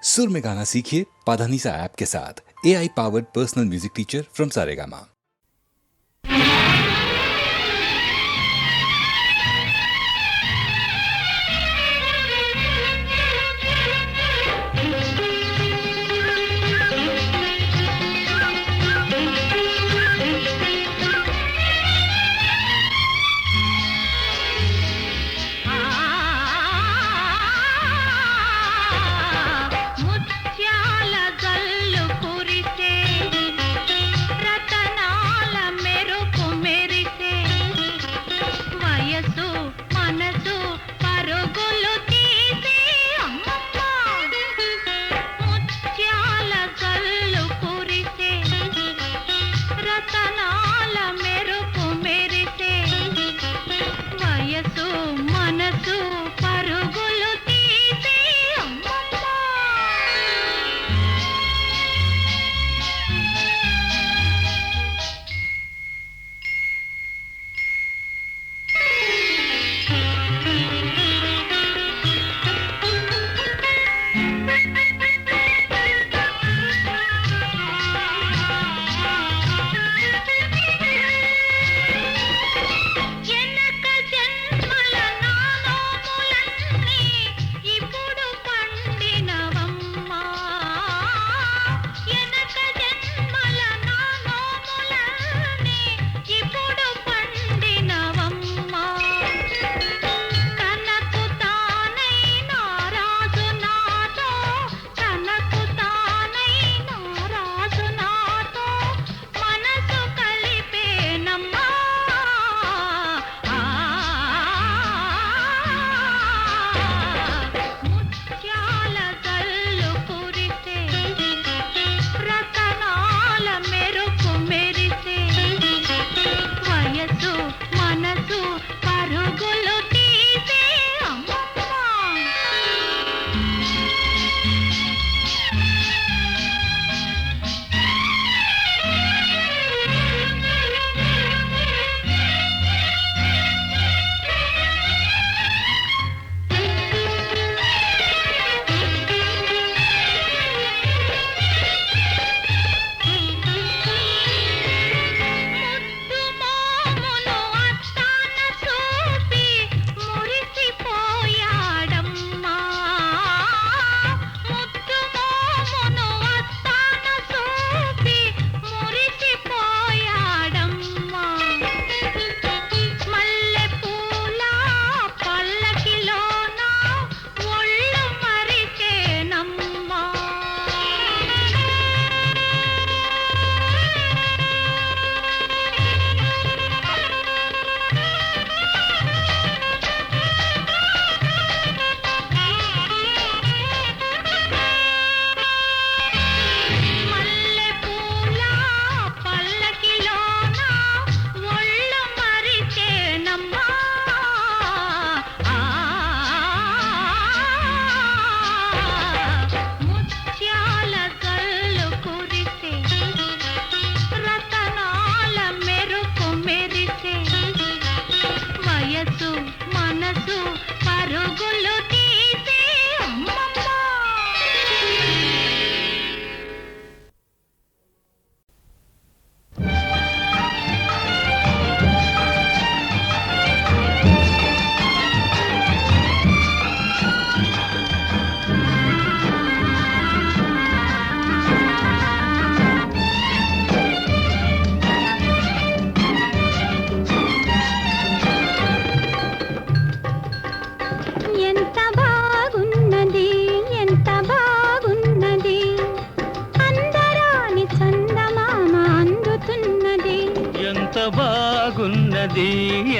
सुर में गाना सीखिए पाधानीसा ऐप के साथ। AI powered personal music teacher from Saregama.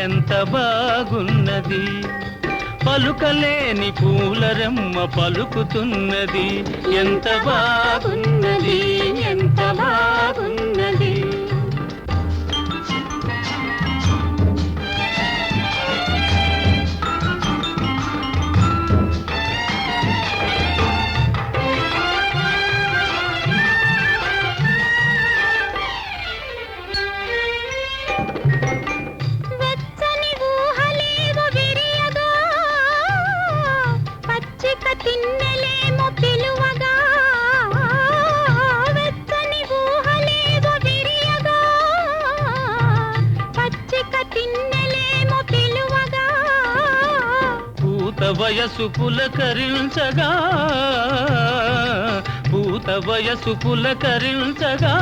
ఎంత బాగున్నది పలుకలేని పూలరెమ్మ పలుకుతున్నది ఎంత బాగున్నది ఎంత బాగున్నది తిన్నలేమో పిలువగా వయసు పులకరించగా పూత వయసు పులకరించగా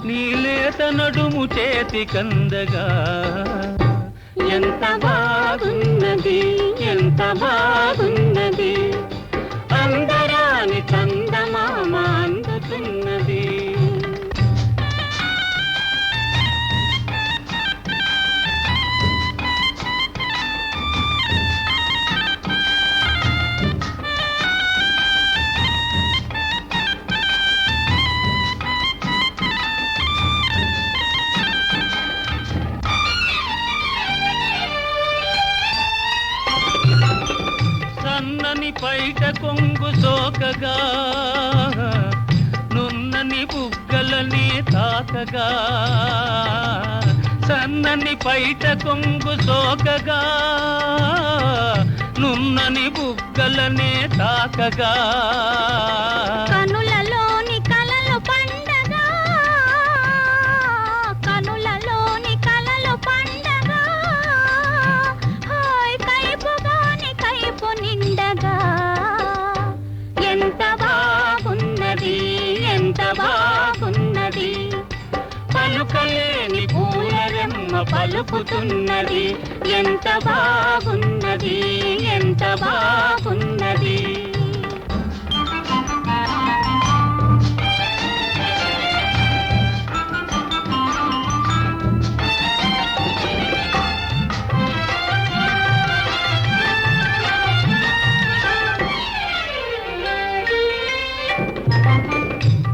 నీలేత నడుము చేతి కందగా ఎంత బాగున్నది ఎంత బాగున్నది అందరాని చందమామ అందుతున్నది. సన్నని పైట కొంగు సోకగా నున్నని బుగ్గలని తాకగా సన్నని పైట కొంగు సోకగా నున్నని బుగ్గలని తాకగా కనులలోని కలలు పండగా కనులలోని కలలు పండగా హాయ్ కైపుగాని కైపు నిండగా ఎంత బాగున్నది ఎంత బాగున్నది పలుకలేని పూలరెమ్మ పలుకుతున్నది ఎంత బాగున్నది ఎంత బాగున్నది.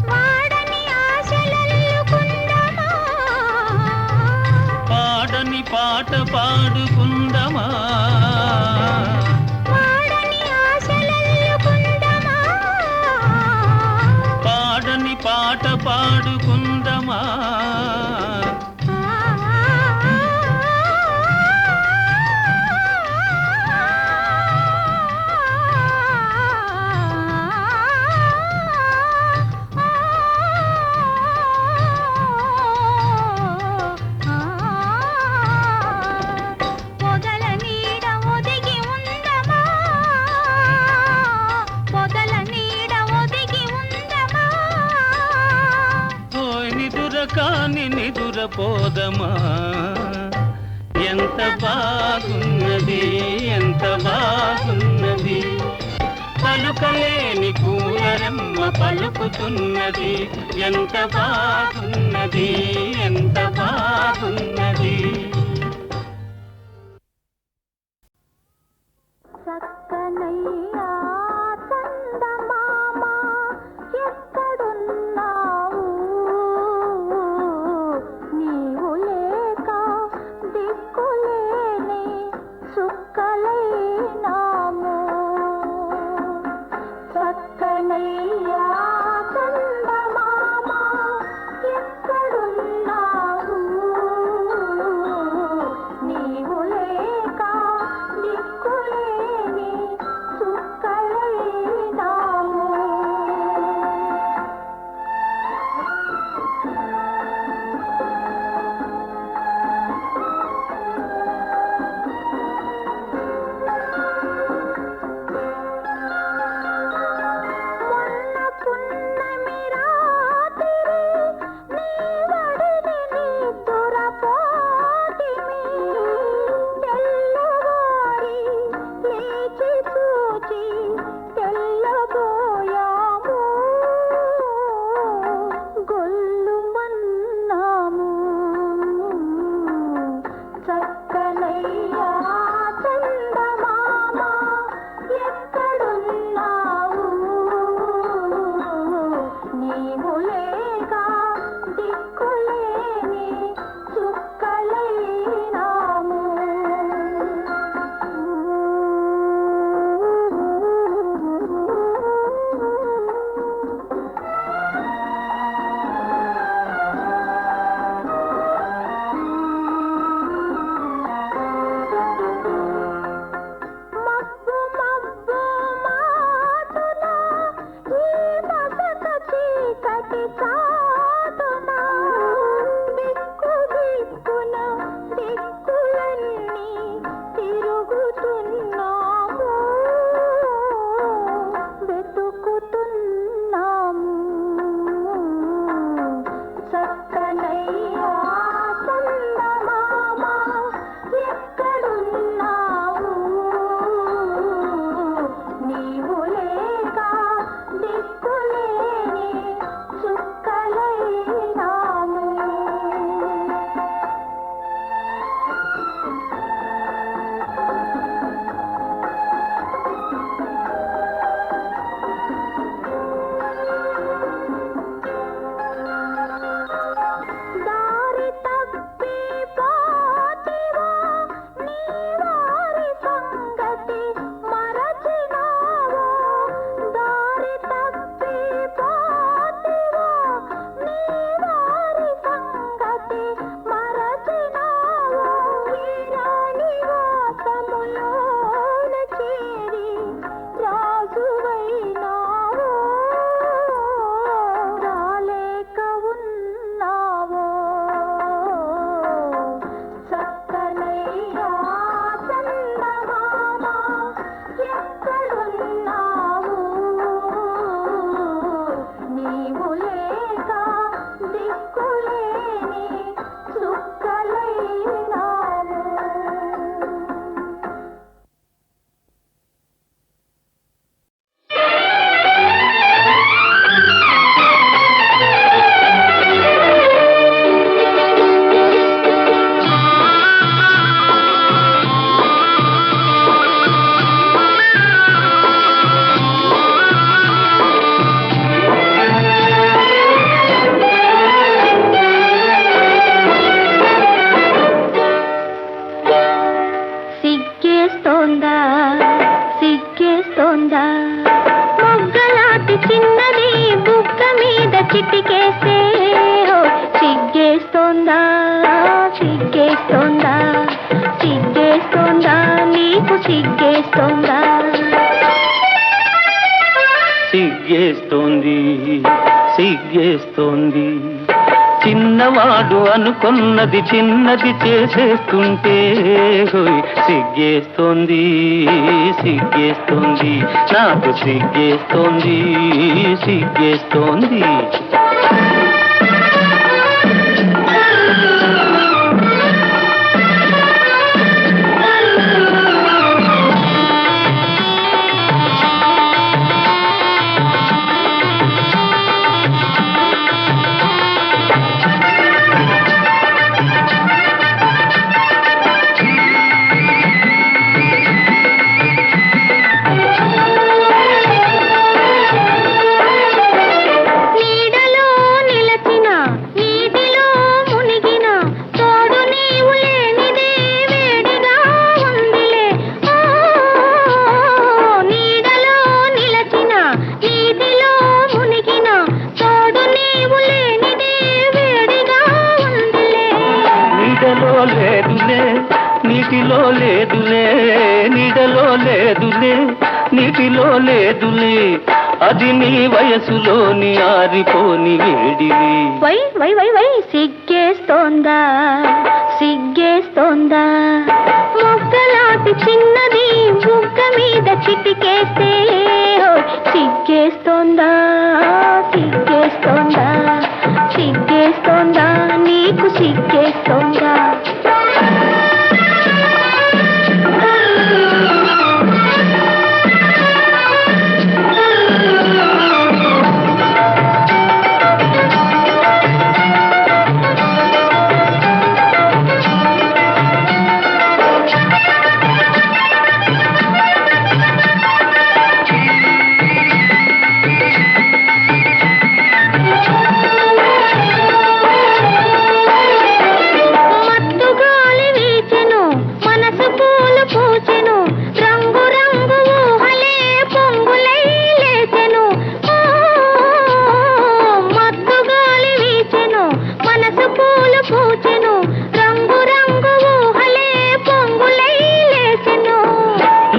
వాడని ఆశలల్లుకుందమా పాడని పాట పాడుకుందమా వాడని ఆశలల్లుకుందమా పాడని పాట పాడుకుందమా పొదల నీడ ఒదిగి ఉందమా పొదల నీడ ఒదిగి ఉందమా ఓయ్ నిదుర కాని నిదుర పోదమా ఎంత బాగున్నది ఎంత బాగున్నది పలుకలేని పూలరెమ్మ పలుకుతున్నది ఎంత బాగున్నది ఎంత బాగున్నది. చక్కనయ్యా చందమామ ఎక్కడున్నావు నీవు లేక దిక్కులేని సుక్కలైనాము చక్కనయ్యా చందమామ ఎక్కడున్నావు నీవు లేక దిక్కులేని సుక్కలైనాము మొన్న పున్నమి రాత్రి నీ వడిని నిద్దురపోతిమి తెల్లవారి లేచి చూచి తెల్లబోయాము గొల్లుమన్నాము చక్కనయ్యా చందమామ ఎక్కడున్నావు నీవు లేక దిక్కులేని చుక్కలైనాము మబ్బు మబ్బు మాటున ఈ మసక చీకటి చాటున దిక్కు దిక్కున దిక్కులన్నీ తిరుగుతున్నా సిగ్గేస్తోంది సిగ్గేస్తోంది చిన్నవాడు అనుకున్నది చిన్నది చేసేస్తుంటే హోయ్ సిగ్గేస్తోంది సిగ్గేస్తోంది నాకు సిగ్గేస్తోంది సిగ్గేస్తోంది నీటిలో లేదులే నీడలో లేదులే నీటిలో లేదులే అది నీ వయసులోని ఆరిపోని వేడివి వై వై వై వై సిగ్గేస్తోందా సిగ్గేస్తోందా మొగ్గలాంటి చిన్నది బుగ్గ మీద చిటికేస్తే సిగ్గేస్తోందా సిగ్గేస్తోందా సిగ్గేస్తోందా నీకు సిగ్గేస్తోందా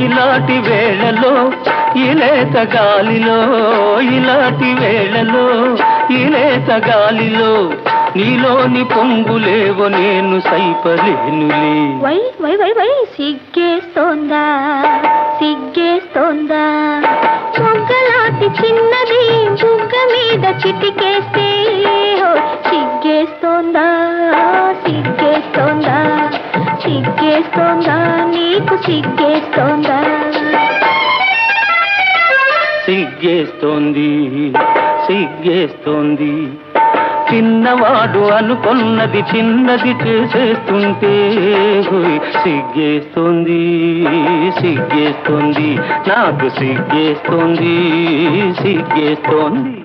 ఇలాంటి వేళలో ఇలేత గాలిలో ఇలాంటి వేళలో ఇలేత గాలిలో నీలోని పొంగులేవో నేను సైపలేనులే వై వై వై వై సిగ్గేస్తోందా సిగ్గేస్తోందా మొగ్గలాంటి చిన్నది బుగ్గ మీద చిటికేస్తే సిగ్గేస్తోందా సిగ్గేస్తోందా సిగ్గేస్తోందా నీకు సిగ్గేస్తోందా సిగ్గేస్తోంది సిగ్గేస్తోంది చిన్నవాడు అనుకున్నది చిన్నది చేసేస్తుంటే హోయ్ సిగ్గేస్తోంది సిగ్గేస్తోంది నాకు సిగ్గేస్తోంది సిగ్గేస్తోంది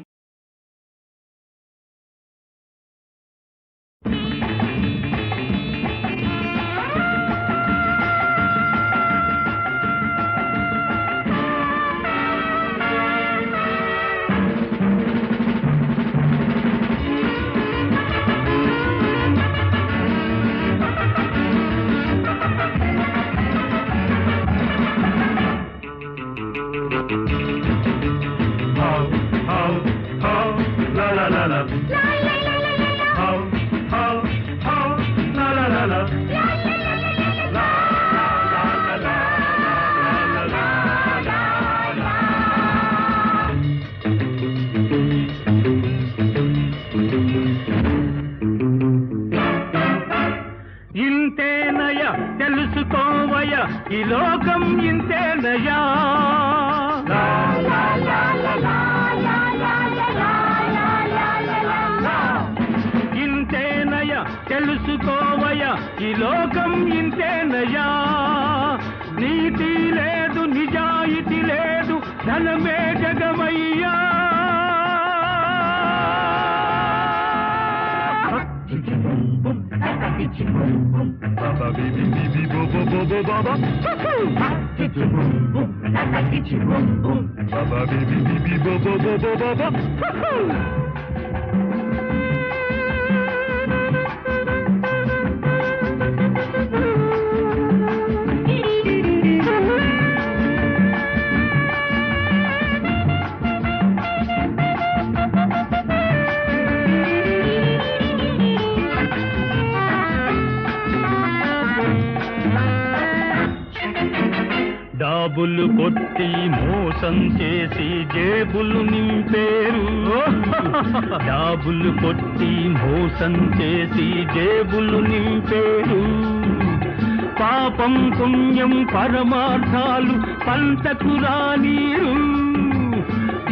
ఇంతేనయ తెలుసుకోవయ ఈ లోకం ఇంతేనయా ఇంతేనయ తెలుసుకోవయ ఈ లోకం ఇంతేనయా నీతి లేదు నిజాయితీ లేదు ధనమే జగమయ్యా Baba bibi bibi bo bo bo bo baba. Baba bibi bibi bo bo bo bo baba. జాబులు కొట్టి మోసం చేసి జేబులు నింపేరు జాబులు కొట్టి మోసం చేసి జేబులు నింపేరు పాపం పుణ్యం పరమార్థాలు పంటకు రానీరు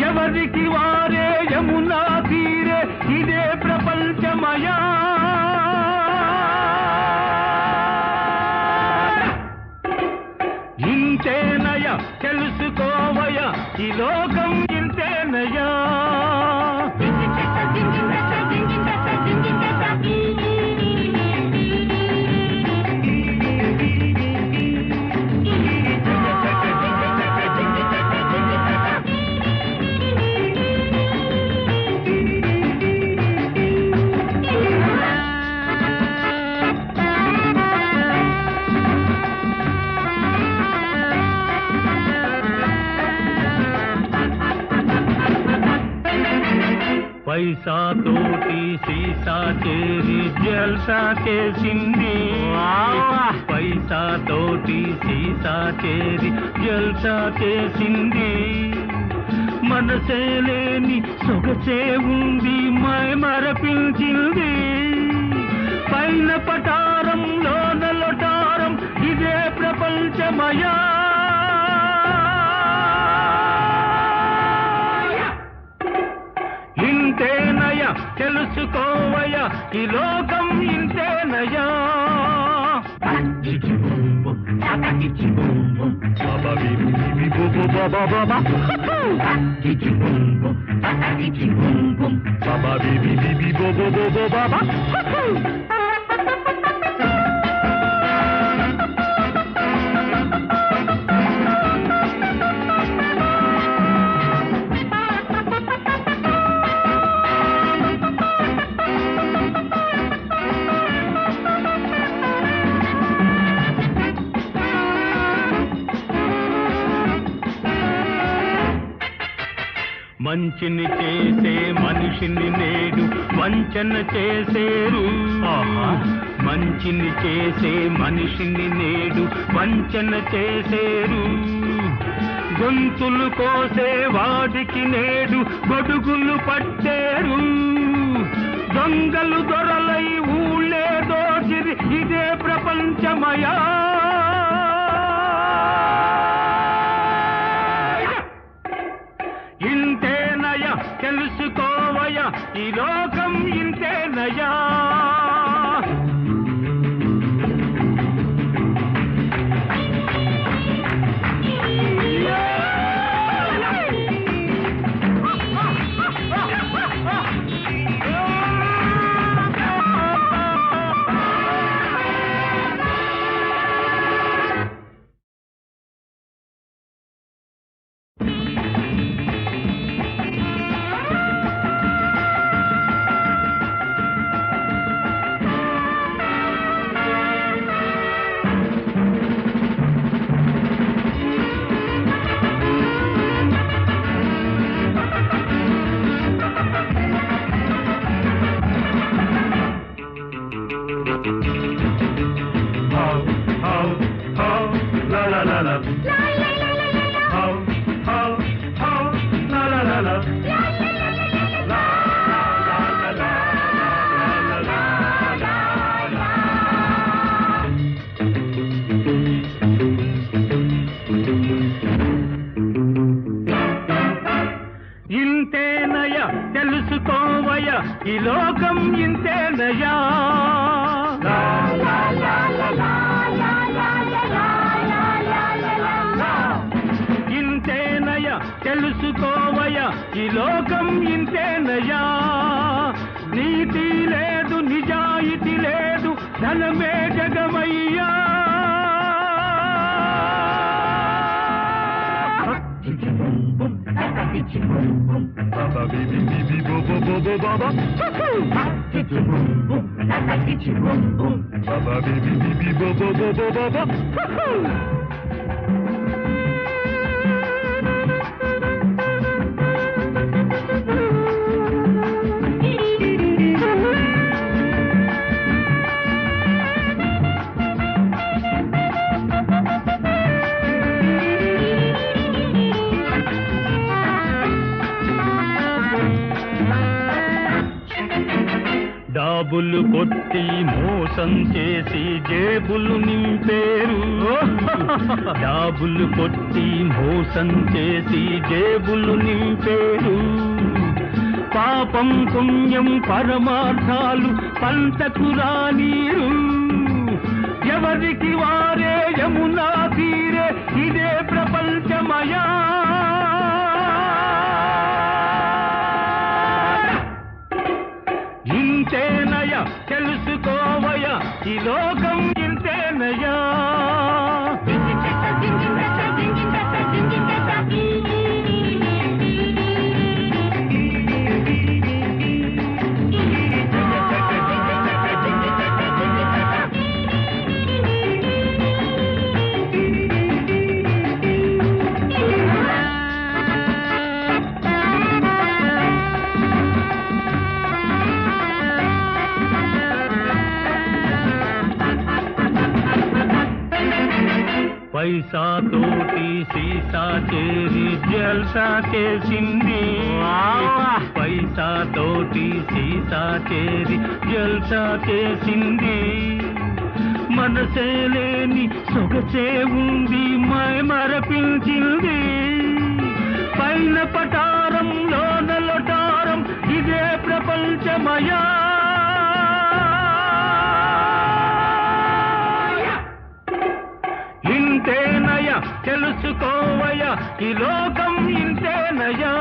ఎవరికి వారే యమునా తీరే ఇదే ప్రపంచమయా ఇంతేనయ తెలుసుకోవయ ఈ లోకం ఇంతేనయా పైసా తోటి సీసా చేరి జల్సా చేసింది పైసా తోటి సీసా చేరి జల్సా చేసింది మనసే లేని సొగసే ఉంది మరపించింది పైన పటారంలో నలటారం ఇదే ప్రపంచమయా ఇంతేనయ తెలుసుకోవయ ఈ లోకం ఇంతేనయా బాబా బీబీ బోబో బాబా బాబా బాబా బీబీ బోబో బోబో బాబా మంచిని చేసే మనిషిని నేడు వంచన చేసేరు మంచిని చేసే మనిషిని నేడు వంచన చేసేరు గొంతులు కోసే వాడికి నేడు గొడుగులు పట్టేరు దొంగలు దొరలై ఊళ్ళే దోచిరి ఇదే ప్రపంచమయా ఇంతేనయ తెలుసుకోవయ ఈ లోకం ఇంతేనయా ఇంతేనయ తెలుసుకోవయ ఈ లోకం ఇంతేనయా ఇంతేనయ తెలుసుకోవయ ఈ లోకం ఇంతేనయా నీతి లేదు నిజాయితీ లేదు ధనమే జగమయ్యా బాబా బీబీ బోబో బోబో బాబా బాబా బీబీ బోబో బోబో బాబా జాబులు కొట్టి మోసం చేసి జేబులు నింపేరు జాబులు కొట్టి మోసం చేసి జేబులు నింపేరు పాపం పుణ్యం పరమార్థాలు పంటకు రానీరు ఎవరికి వారే యమునా తీరే ఇదే ప్రపంచమయా ఇంతేనయ తెలుసుకోవయ ఈ లోకం ఇంతేనయా పైసా తోటి సీసా చేరి జల్సా చేసింది పైసా తోటి సీసా చేరి జల్సా చేసింది మనసే లేని సొగసే ఉంది మై మరపించింది పైన పటారంలో నలటారం ఇదే ప్రపంచమయా ఇంతేనయ తెలుసుకోవయ ఈ లోకం ఇంతేనయా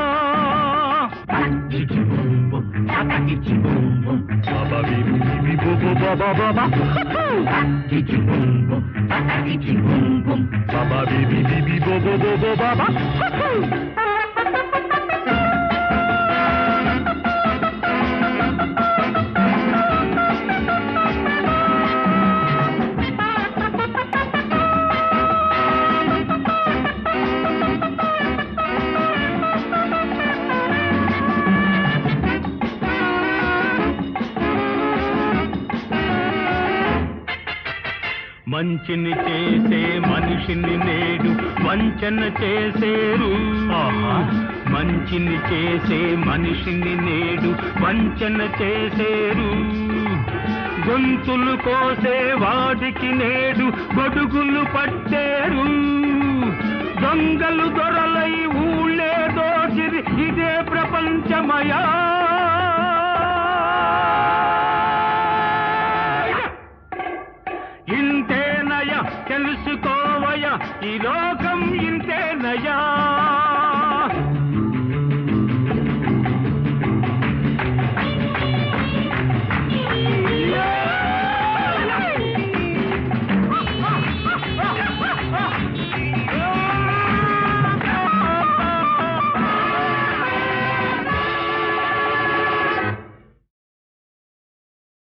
మంచిని చేసే మనిషిని నేడు వంచన చేసేరు మంచిని చేసే మనిషిని నేడు వంచన చేసేరు గొంతులు కోసే వాడికి నేడు గొడుగులు పట్టేరు దొంగలు దొరలై ఊళ్ళే దోచిరి ఇదే ప్రపంచమయా